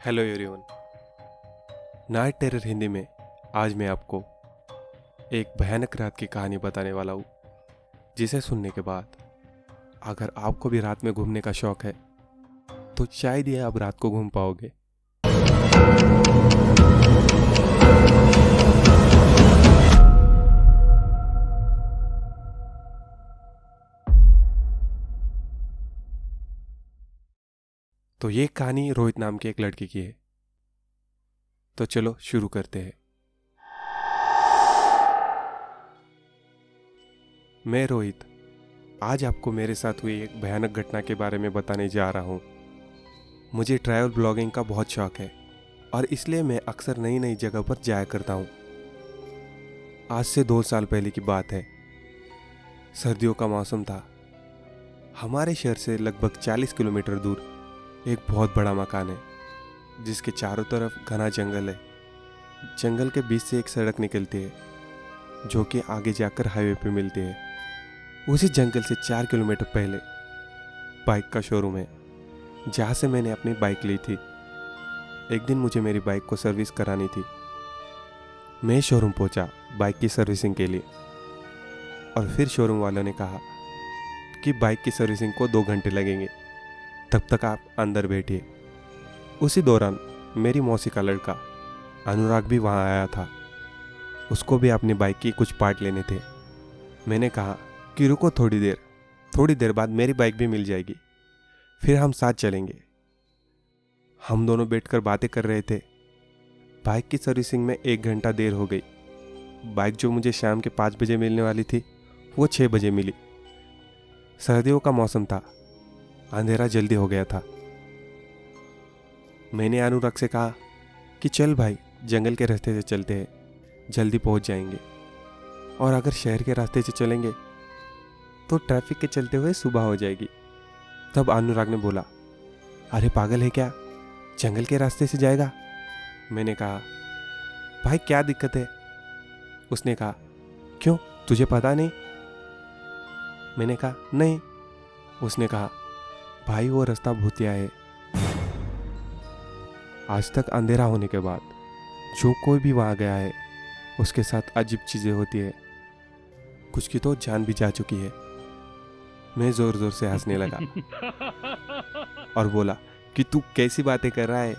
Hello everyone. Night terror Hindi में आज मैं आपको एक भयानक रात की कहानी बताने वाला हूँ, जिसे सुनने के बाद अगर आपको भी रात में घूमने का शौक है तो शायद ही आप रात को घूम पाओगे। तो ये कहानी रोहित नाम के एक लड़के की है। तो चलो शुरू करते हैं। मैं रोहित आज आपको मेरे साथ हुई एक भयानक घटना के बारे में बताने जा रहा हूँ। मुझे ट्रैवल ब्लॉगिंग का बहुत शौक है और इसलिए मैं अक्सर नई नई जगह पर जाया करता हूँ। आज से 2 साल पहले की बात है। सर्दियों का मौसम था। हमारे शहर से लगभग 40 किलोमीटर दूर एक बहुत बड़ा मकान है, जिसके चारों तरफ घना जंगल है। जंगल के बीच से एक सड़क निकलती है जो कि आगे जाकर हाईवे पे मिलती है। उसी जंगल से 4 किलोमीटर पहले बाइक का शोरूम है, जहाँ से मैंने अपनी बाइक ली थी। एक दिन मुझे मेरी बाइक को सर्विस करानी थी। मैं शोरूम पहुंचा बाइक की सर्विसिंग के लिए, और फिर शोरूम वालों ने कहा कि बाइक की सर्विसिंग को 2 घंटे लगेंगे, तब तक आप अंदर बैठिए। उसी दौरान मेरी मौसी का लड़का अनुराग भी वहाँ आया था। उसको भी अपनी बाइक की कुछ पार्ट लेने थे। मैंने कहा कि रुको थोड़ी देर बाद मेरी बाइक भी मिल जाएगी, फिर हम साथ चलेंगे। हम दोनों बैठकर बातें कर रहे थे। बाइक की सर्विसिंग में 1 घंटा देर हो गई। बाइक जो मुझे शाम के 5 बजे मिलने वाली थी, वो 6 बजे मिली। सर्दियों का मौसम था, अंधेरा जल्दी हो गया था। मैंने अनुराग से कहा कि चल भाई, जंगल के रास्ते से चलते हैं, जल्दी पहुंच जाएंगे। और अगर शहर के रास्ते से चलेंगे तो ट्रैफिक के चलते हुए सुबह हो जाएगी। तब अनुराग ने बोला, अरे पागल है क्या, जंगल के रास्ते से जाएगा? मैंने कहा, भाई क्या दिक्कत है? उसने कहा, क्यों, तुझे पता नहीं? मैंने कहा, नहीं। उसने कहा, भाई वो रास्ता भूतिया है। आज तक अंधेरा होने के बाद जो कोई भी वहां गया है, उसके साथ अजीब चीजें होती है। कुछ की तो जान भी जा चुकी है। मैं जोर जोर से हंसने लगा और बोला कि तू कैसी बातें कर रहा है?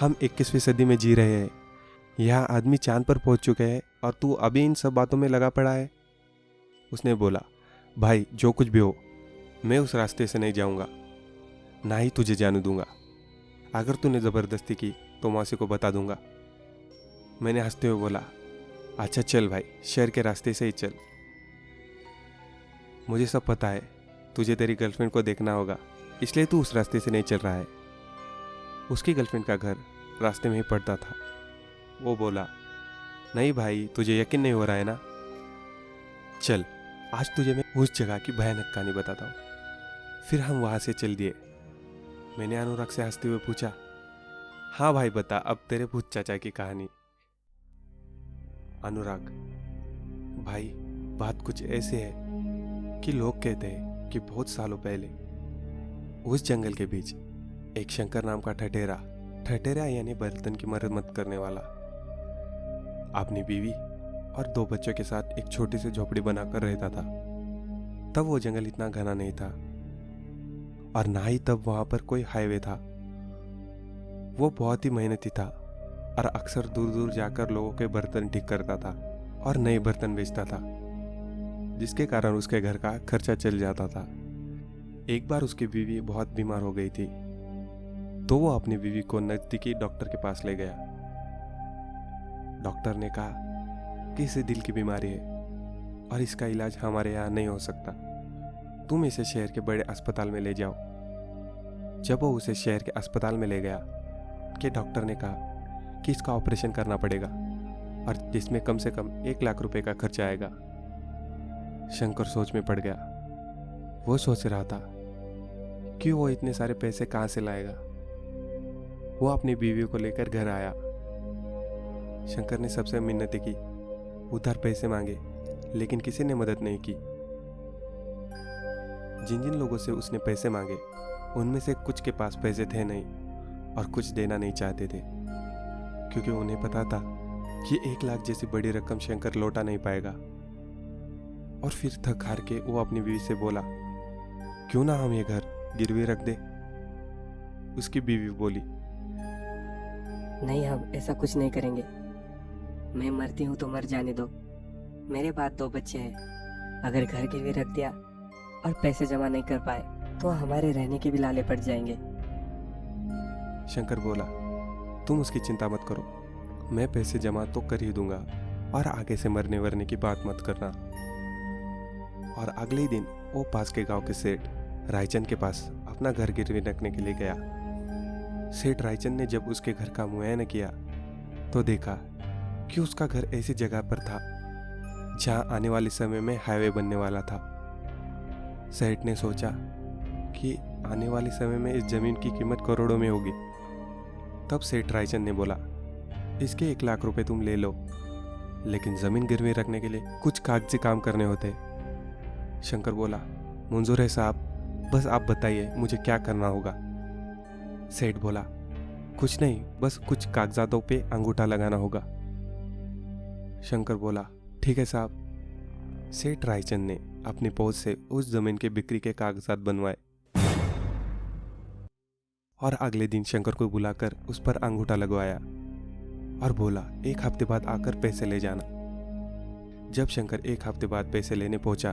हम 21वीं सदी में जी रहे हैं। यहाँ आदमी चांद पर पहुंच चुके हैं और तू अभी इन सब बातों में लगा पड़ा है। उसने बोला, भाई जो कुछ भी हो, मैं उस रास्ते से नहीं जाऊंगा, ना ही तुझे जाने दूंगा। अगर तूने ज़बरदस्ती की तो मौसी को बता दूंगा। मैंने हंसते हुए बोला, अच्छा चल भाई, शहर के रास्ते से ही चल। मुझे सब पता है, तुझे तेरी गर्लफ्रेंड को देखना होगा, इसलिए तू उस रास्ते से नहीं चल रहा है। उसकी गर्लफ्रेंड का घर रास्ते में ही पड़ता था। वो बोला, नहीं भाई, तुझे यकीन नहीं हो रहा है ना? चल, आज तुझे मैं उस जगह की भयानक कहानी बताता हूँ। फिर हम वहाँ से चल दिए। मैंने अनुराग से हंसते हुए पूछा, हाँ भाई बता अब तेरे भूत चाचा की कहानी। अनुराग, भाई बात कुछ ऐसे है कि लोग कहते हैं कि बहुत सालों पहले उस जंगल के बीच एक शंकर नाम का ठठेरा यानी बर्तन की मरम्मत करने वाला अपनी बीवी और 2 बच्चों के साथ एक छोटी सी झोपड़ी बनाकर रहता था। तब वो जंगल इतना घना नहीं था और ना ही तब वहां पर कोई हाईवे था। वो बहुत ही मेहनती था और अक्सर दूर दूर जाकर लोगों के बर्तन ठीक करता था और नए बर्तन बेचता था, जिसके कारण उसके घर का खर्चा चल जाता था। एक बार उसकी बीवी बहुत बीमार हो गई थी, तो वो अपनी बीवी को नजदीकी डॉक्टर के पास ले गया। डॉक्टर ने कहा कि इसे दिल की बीमारी है और इसका इलाज हमारे यहाँ नहीं हो सकता, तुम इसे शहर के बड़े अस्पताल में ले जाओ। जब वो उसे शहर के अस्पताल में ले गया कि डॉक्टर ने कहा कि इसका ऑपरेशन करना पड़ेगा और जिसमें कम से कम 1 लाख रुपए का खर्चा आएगा। शंकर सोच में पड़ गया। वो सोच रहा था कि वो इतने सारे पैसे कहाँ से लाएगा। वो अपनी बीवी को लेकर घर आया। शंकर ने सबसे मिन्नतें की, उधार पैसे मांगे, लेकिन किसी ने मदद नहीं की। जिन जिन लोगों से उसने पैसे मांगे, उनमें से कुछ के पास पैसे थे नहीं और कुछ देना नहीं चाहते थे, क्योंकि उन्हें पता था कि 1 लाख जैसी बड़ी रकम शंकर लौटा नहीं पाएगा। और फिर थक हार के वो अपनी बीवी से बोला, क्यों ना हम ये घर गिरवी रख दे। उसकी बीवी बोली, नहीं, हम ऐसा कुछ नहीं करेंगे। मैं मरती हूँ तो मर जाने दो। मेरे बाद 2 बच्चे हैं। अगर घर गिरवी रख दिया और पैसे जमा नहीं कर पाए तो हमारे रहने के भी लाले पड़ जाएंगे। शंकर बोला, तुम उसकी चिंता मत करो, मैं पैसे जमा तो कर ही दूंगा, और आगे से मरने वरने की बात मत करना। और अगले ही दिन वो पास के गांव के सेठ रायचंद के पास अपना घर गिरवी रखने के लिए गया। सेठ रायचंद ने जब उसके घर का मुआयना किया तो देखा कि उसका घर ऐसी जगह पर था जहां आने वाले समय में हाईवे बनने वाला था। सेठ ने सोचा कि आने वाले समय में इस जमीन की कीमत करोड़ों में होगी। तब सेठ रायचंद ने बोला, इसके 1 लाख रुपए तुम ले लो, लेकिन जमीन गिरवी रखने के लिए कुछ कागजी काम करने होते। शंकर बोला, मंजूर है साहब, बस आप बताइए मुझे क्या करना होगा। सेठ बोला, कुछ नहीं, बस कुछ कागजातों पे अंगूठा लगाना होगा। शंकर बोला, ठीक है साहब। सेठ रायचंद ने अपनी पहुंच से उस जमीन के बिक्री के कागजात बनवाए और अगले दिन शंकर को बुलाकर उस पर अंगूठा लगवाया और बोला, 1 हफ्ते बाद आकर पैसे ले जाना। जब शंकर 1 हफ्ते बाद पैसे लेने पहुंचा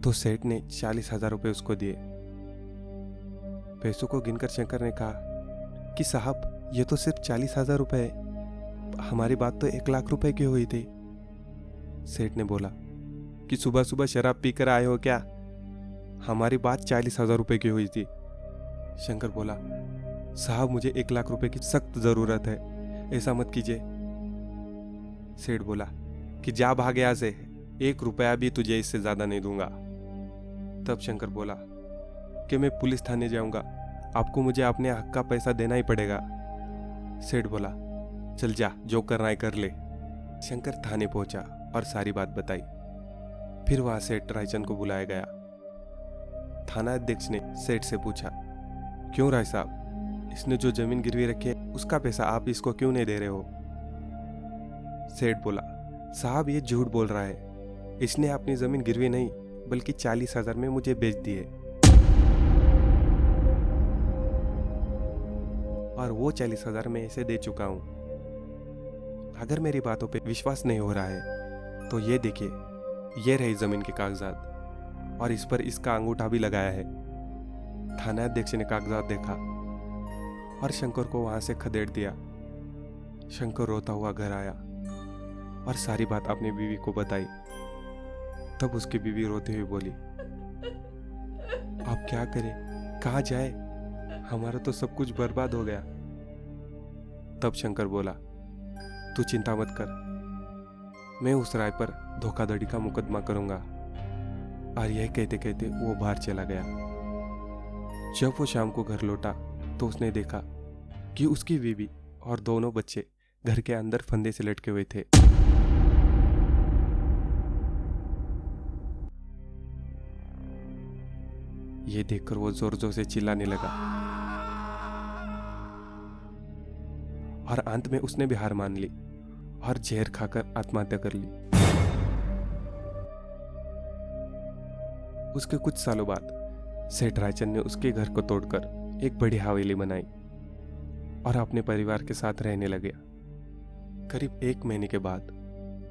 तो सेठ ने 40,000 रुपये उसको दिए। पैसों को गिनकर शंकर ने कहा कि साहब, ये तो सिर्फ 40,000 रुपये है, हमारी बात तो 1 लाख रुपए की हुई थी। सेठ ने बोला कि सुबह सुबह शराब पीकर आए हो क्या? हमारी बात 40,000 रुपये की हुई थी। शंकर बोला, साहब मुझे 1 लाख रुपए की सख्त जरूरत है, ऐसा मत कीजिए। सेठ बोला कि जा भाग यहाँ से, 1 रुपया भी तुझे इससे ज्यादा नहीं दूंगा। तब शंकर बोला कि मैं पुलिस थाने जाऊंगा, आपको मुझे अपने हक का पैसा देना ही पड़ेगा। सेठ बोला, चल जा, जो करना है कर ले। शंकर थाने पहुंचा और सारी बात बताई। फिर वहां सेठ रायचंद को बुलाया गया। थाना अध्यक्ष ने सेठ से पूछा, क्यों राय साहब, इसने जो जमीन गिरवी रखी है उसका पैसा आप इसको क्यों नहीं दे रहे हो? सेठ बोला, साहब ये झूठ बोल रहा है, इसने अपनी जमीन गिरवी नहीं बल्कि 40,000 में मुझे बेच दी है, और वो 40,000 मैं इसे दे चुका हूं। अगर मेरी बातों पे विश्वास नहीं हो रहा है तो ये देखिए, ये रही जमीन के कागजात और इस पर इसका अंगूठा भी लगाया है। थाना अध्यक्ष ने कागजात देखा और शंकर को वहां से खदेड़ दिया। शंकर रोता हुआ घर आया और सारी बात अपनी बीवी को बताई। तब उसकी बीवी रोते हुए बोली, अब क्या करें, कहाँ जाए, हमारा तो सब कुछ बर्बाद हो गया। तब शंकर बोला, तू चिंता मत कर, मैं उस राय पर धोखाधड़ी का मुकदमा करूंगा। और यह कहते कहते वो बाहर चला गया। जब वो शाम को घर लौटा तो उसने देखा कि उसकी बीवी और दोनों बच्चे घर के अंदर फंदे से लटके हुए थे। ये देखकर वो जोर जोर से चिल्लाने लगा और अंत में उसने भी हार मान ली और जहर खाकर आत्महत्या कर ली। उसके कुछ सालों बाद सेठ रायचंद ने उसके घर को तोड़कर एक बड़ी हवेली बनाई और अपने परिवार के साथ रहने लगे। करीब 1 महीने के बाद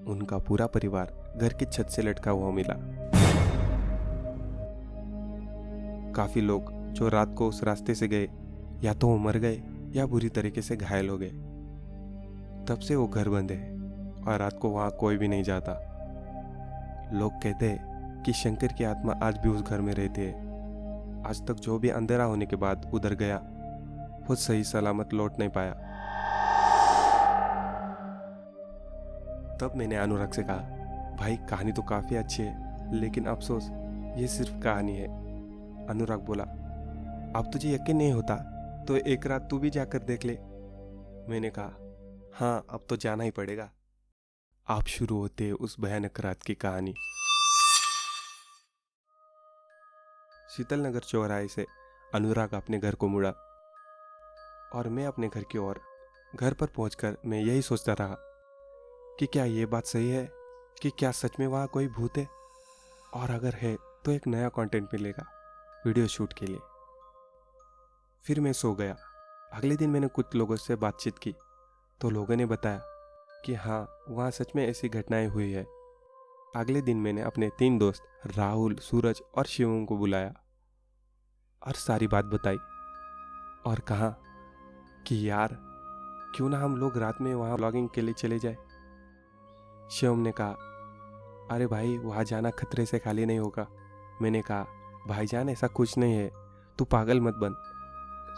उनका पूरा परिवार घर की छत से लटका हुआ मिला। काफी लोग जो रात को उस रास्ते से गए या तो वो मर गए या बुरी तरीके से घायल हो गए। तब से वो घर बंद है और रात को वहां कोई भी नहीं जाता। लोग कहते हैं कि शंकर की आत्मा आज भी उस घर में रहती है। आज तक जो भी अंधेरा होने के बाद उधर गया वो सही सलामत लौट नहीं पाया। तब मैंने अनुराग से कहा, भाई कहानी तो काफी अच्छी है, लेकिन अफसोस ये सिर्फ कहानी है। अनुराग बोला, अब तुझे यकीन नहीं होता तो एक रात तू भी जाकर देख ले। मैंने कहा, हाँ अब तो जाना ही पड़ेगा। आप शुरू होते उस भयानक रात की कहानी। शीतल नगर चौराहे से अनुराग अपने घर को मुड़ा और मैं अपने घर की ओर घर पर पहुंचकर मैं यही सोचता रहा कि क्या ये बात सही है कि क्या सच में वहाँ कोई भूत है, और अगर है तो एक नया कंटेंट मिलेगा वीडियो शूट के लिए। फिर मैं सो गया। अगले दिन मैंने कुछ लोगों से बातचीत की तो लोगों ने बताया कि हाँ, वहाँ सच में ऐसी घटनाएं हुई है। अगले दिन मैंने अपने 3 दोस्त राहुल, सूरज और शिवम को बुलाया और सारी बात बताई और कहा कि यार, क्यों ना हम लोग रात में वहाँ व्लॉगिंग के लिए चले जाए। शिवम ने कहा, अरे भाई, वहाँ जाना खतरे से खाली नहीं होगा। मैंने कहा, भाईजान ऐसा कुछ नहीं है, तू पागल मत बन।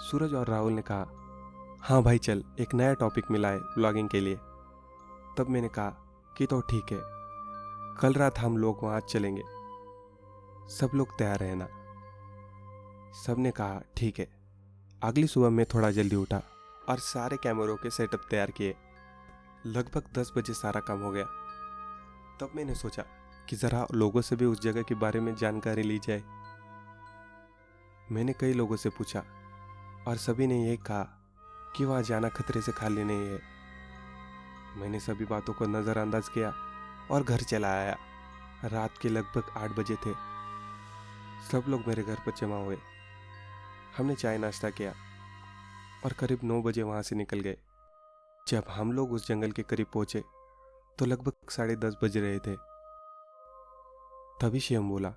सूरज और राहुल ने कहा, हाँ भाई चल, एक नया टॉपिक मिला है व्लॉगिंग के लिए। तब मैंने कहा कि तो ठीक है, कल रात हम लोग वहाँ चलेंगे, सब लोग तैयार रहना। सब ने कहा ठीक है। अगली सुबह मैं थोड़ा जल्दी उठा और सारे कैमरों के सेटअप तैयार किए। लगभग 10 बजे सारा काम हो गया। तब मैंने सोचा कि ज़रा लोगों से भी उस जगह के बारे में जानकारी ली जाए। मैंने कई लोगों से पूछा और सभी ने यह कहा कि वहाँ जाना खतरे से खाली नहीं है। मैंने सभी बातों को नज़रअंदाज किया और घर चला आया। रात के लगभग 8 बजे थे। सब लोग मेरे घर पर जमा हुए। हमने चाय नाश्ता किया और करीब 9 बजे वहाँ से निकल गए। जब हम लोग उस जंगल के करीब पहुँचे तो लगभग 10:30 बज रहे थे। तभी शिवम बोला,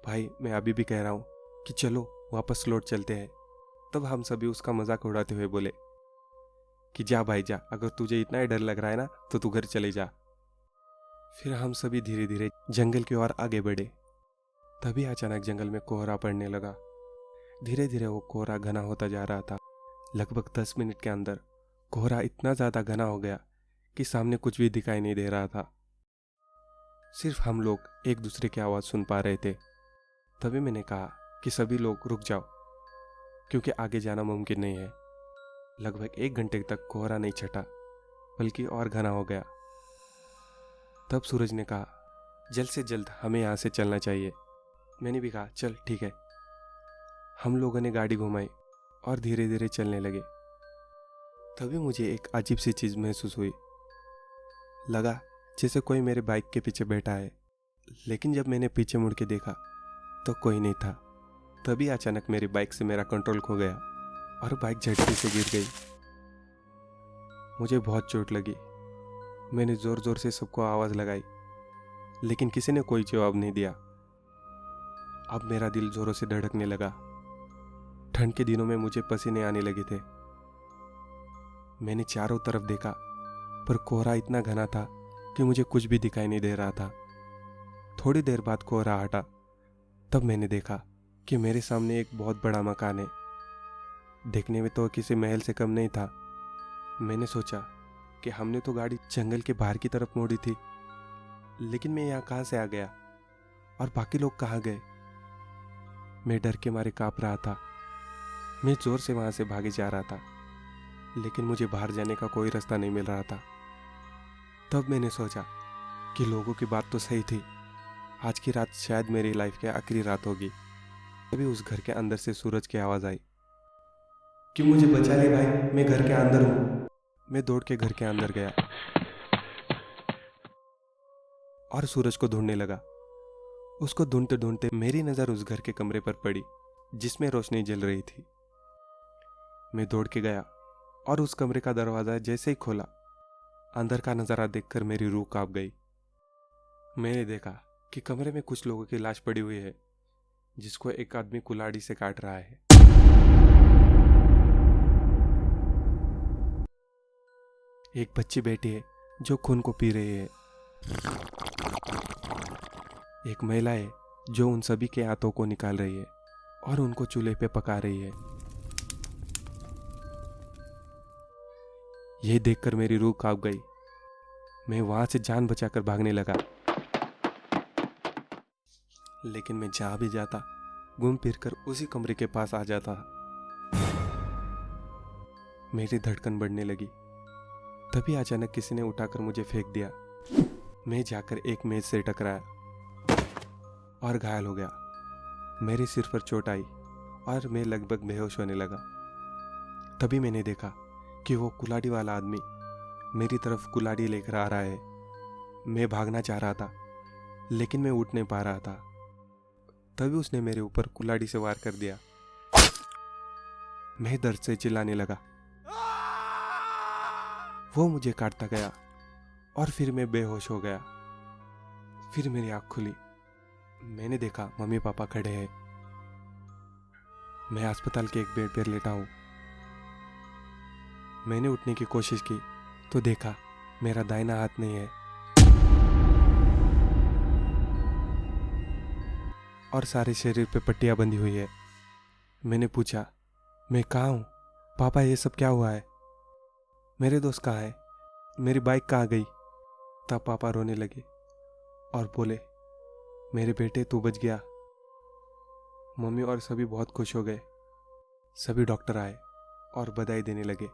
भाई मैं अभी भी कह रहा हूँ कि चलो वापस लौट चलते हैं। तब हम सभी उसका मजाक उड़ाते हुए बोले कि जा भाई जा, अगर तुझे इतना ही डर लग रहा है ना तो तू घर चले जा। फिर हम सभी धीरे धीरे जंगल की ओर आगे बढ़े। तभी अचानक जंगल में कोहरा पड़ने लगा। धीरे धीरे वो कोहरा घना होता जा रहा था। लगभग 10 मिनट के अंदर कोहरा इतना ज्यादा घना हो गया कि सामने कुछ भी दिखाई नहीं दे रहा था। सिर्फ हम लोग एक दूसरे की आवाज सुन पा रहे थे। तभी मैंने कहा कि सभी लोग रुक जाओ, क्योंकि आगे जाना मुमकिन नहीं है। लगभग 1 घंटे तक कोहरा नहीं छटा, बल्कि और घना हो गया। तब सूरज ने कहा, जल्द से जल्द हमें यहाँ से चलना चाहिए। मैंने भी कहा चल ठीक है। हम लोगों ने गाड़ी घुमाई और धीरे धीरे चलने लगे। तभी मुझे एक अजीब सी चीज़ महसूस हुई। लगा जैसे कोई मेरे बाइक के पीछे बैठा है, लेकिन जब मैंने पीछे मुड़ के देखा तो कोई नहीं था। तभी अचानक मेरी बाइक से मेरा कंट्रोल खो गया और बाइक झटके से गिर गई। मुझे बहुत चोट लगी। मैंने ज़ोर ज़ोर से सबको आवाज़ लगाई, लेकिन किसी ने कोई जवाब नहीं दिया। अब मेरा दिल ज़ोरों से धड़कने लगा। ठंड के दिनों में मुझे पसीने आने लगे थे। मैंने चारों तरफ देखा, पर कोहरा इतना घना था कि मुझे कुछ भी दिखाई नहीं दे रहा था। थोड़ी देर बाद कोहरा हटा। तब मैंने देखा कि मेरे सामने एक बहुत बड़ा मकान है। देखने में तो किसी महल से कम नहीं था। मैंने सोचा कि हमने तो गाड़ी जंगल के बाहर की तरफ मोड़ी थी, लेकिन मैं यहाँ कहाँ से आ गया और बाकी लोग कहाँ गए। मैं डर के मारे कांप रहा था। मैं जोर से वहां से भागे जा रहा था, लेकिन मुझे बाहर जाने का कोई रास्ता नहीं मिल रहा था। तब मैंने सोचा कि लोगों की बात तो सही थी, आज की रात शायद मेरी लाइफ की आखिरी रात होगी। तभी उस घर के अंदर से सूरज की आवाज़ आई कि मुझे बचा ले भाई, मैं घर के अंदर हूँ। मैं दौड़ के घर के अंदर गया और सूरज को ढूंढने लगा। उसको ढूंढते ढूंढते मेरी नज़र उस घर के कमरे पर पड़ी जिसमें रोशनी जल रही थी। मैं दौड़ के गया और उस कमरे का दरवाज़ा जैसे ही खोला, अंदर का नज़ारा देखकर मेरी रूह कांप गई। मैंने देखा कि कमरे में कुछ लोगों की लाश पड़ी हुई है, जिसको एक आदमी कुल्हाड़ी से काट रहा है। एक बच्ची बैठी है जो खून को पी रही है। एक महिला है जो उन सभी के हाथों को निकाल रही है और उनको चूल्हे पे पका रही है। यह देखकर मेरी रूह कांप गई। मैं वहां से जान बचाकर भागने लगा, लेकिन मैं जहां भी जाता घूम फिरकर उसी कमरे के पास आ जाता। मेरी धड़कन बढ़ने लगी। तभी अचानक किसी ने उठाकर मुझे फेंक दिया। मैं जाकर एक मेज से टकराया और घायल हो गया। मेरे सिर पर चोट आई और मैं लगभग बेहोश होने लगा। तभी मैंने देखा कि वो कुल्हाड़ी वाला आदमी मेरी तरफ कुल्हाड़ी लेकर आ रहा है। मैं भागना चाह रहा था लेकिन मैं उठ नहीं पा रहा था। तभी उसने मेरे ऊपर कुल्हाड़ी से वार कर दिया। मैं दर्द से चिल्लाने लगा। वो मुझे काटता गया और फिर मैं बेहोश हो गया। फिर मेरी आँख खुली। मैंने देखा मम्मी पापा खड़े हैं। मैं अस्पताल के एक बेड पर लेटा हूँ। मैंने उठने की कोशिश की तो देखा मेरा दाहिना हाथ नहीं है और सारे शरीर पे पट्टियां बंधी हुई है। मैंने पूछा, मैं कहाँ हूँ पापा, ये सब क्या हुआ है? मेरे दोस्त कहाँ है? मेरी बाइक कहाँ गई? तब पापा रोने लगे और बोले, मेरे बेटे तू बच गया। मम्मी और सभी बहुत खुश हो गए। सभी डॉक्टर आए और बधाई देने लगे।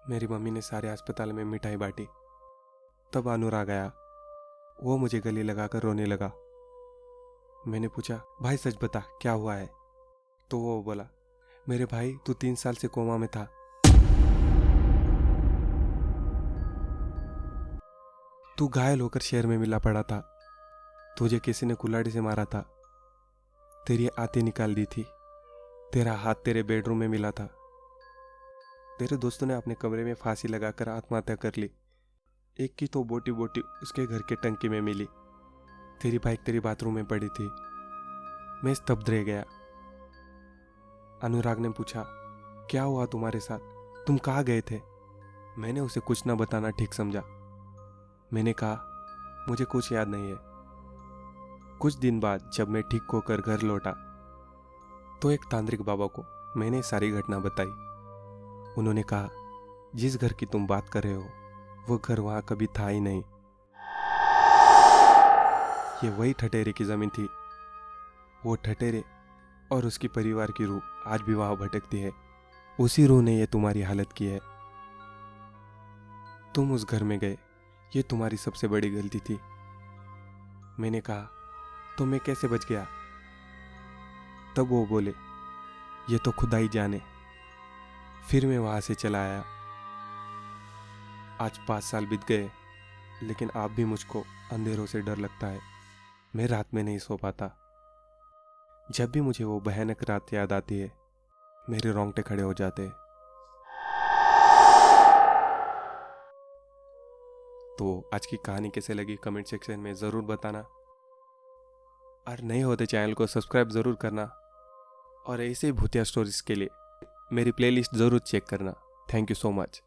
मेरी मम्मी ने सारे अस्पताल में मिठाई बांटी। तब अनुराग आया। वो मुझे गले लगाकर रोने लगा। मैंने पूछा, भाई सच बता क्या हुआ है? तो वो बोला, मेरे भाई तू 3 साल से कोमा में था। तू घायल होकर शहर में मिला पड़ा था। तुझे किसी ने कुल्हाड़ी से मारा था। तेरी आंतें निकाल दी थी। तेरा हाथ तेरे बेडरूम में मिला था। तेरे दोस्तों ने अपने कमरे में फांसी लगाकर आत्महत्या कर ली। एक की तो बोटी बोटी उसके घर के टंकी में मिली। तेरी बाइक तेरी बाथरूम में पड़ी थी। मैं स्तब्ध रह गया। अनुराग ने पूछा, क्या हुआ तुम्हारे साथ? तुम कहाँ गए थे? मैंने उसे कुछ न बताना ठीक समझा। मैंने कहा, मुझे कुछ याद नहीं है। कुछ दिन बाद जब मैं ठीक होकर घर लौटा तो एक तांत्रिक बाबा को मैंने सारी घटना बताई। उन्होंने कहा, जिस घर की तुम बात कर रहे हो वो घर वहां कभी था ही नहीं। ये वही ठठेरे की जमीन थी। वो ठठेरे और उसकी परिवार की रूह आज भी वहां भटकती है। उसी रूह ने ये तुम्हारी हालत की है। तुम उस घर में गए, ये तुम्हारी सबसे बड़ी गलती थी। मैंने कहा, तो मैं कैसे बच गया? तब वो बोले, ये तो खुदा ही जाने। फिर मैं वहां से चला आया। आज 5 साल बीत गए लेकिन आप भी मुझको अंधेरों से डर लगता है। मैं रात में नहीं सो पाता। जब भी मुझे वो भयानक रात याद आती है मेरे रोंगटे खड़े हो जाते हैं। तो आज की कहानी कैसे लगी कमेंट सेक्शन में ज़रूर बताना। और नए होते चैनल को सब्सक्राइब ज़रूर करना। और ऐसे ही भूतिया स्टोरीज के लिए मेरी प्लेलिस्ट ज़रूर चेक करना। Thank you so much.